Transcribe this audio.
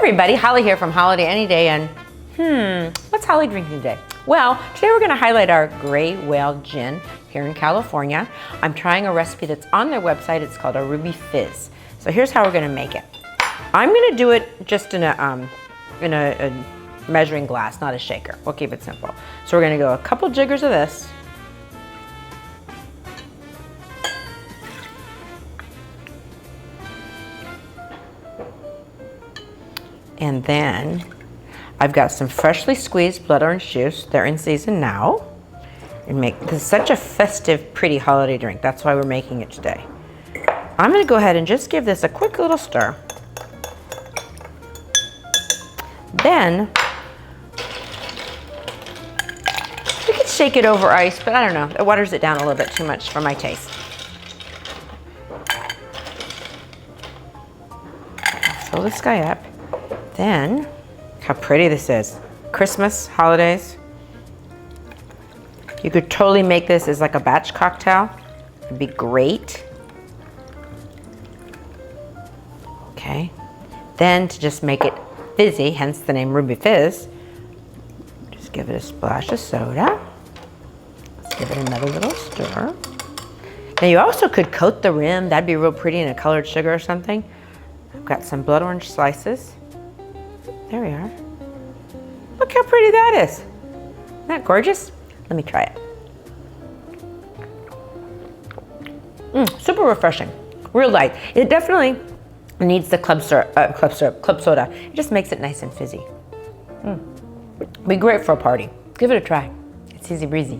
everybody, Holly here from HolliDay AnyDay, and what's Holly drinking today? Well, today we're going to highlight our Gray Whale Gin here in California. I'm trying a recipe that's on their website. It's called a Ruby Fizz. So here's how we're going to make it. I'm going to do it just in a measuring glass, not a shaker. We'll keep it simple. So we're going to go a couple jiggers of this. And then I've got some freshly squeezed blood orange juice. They're in season now. And this is such a festive, pretty holiday drink. That's why we're making it today. I'm gonna go ahead and just give this a quick little stir. Then, we could shake it over ice, but I don't know. It waters it down a little bit too much for my taste. Fill this guy up. Then, look how pretty this is. Christmas, holidays. You could totally make this as like a batch cocktail. It'd be great. Okay. Then to just make it fizzy, hence the name Ruby Fizz, just give it a splash of soda. Let's give it another little stir. Now you also could coat the rim. That'd be real pretty in a colored sugar or something. I've got some blood orange slices. There we are. Look how pretty that is. Isn't that gorgeous? Let me try it. Super refreshing, real light. It definitely needs the club soda. It just makes it nice and fizzy. Be great for a party. Give it a try. It's easy breezy.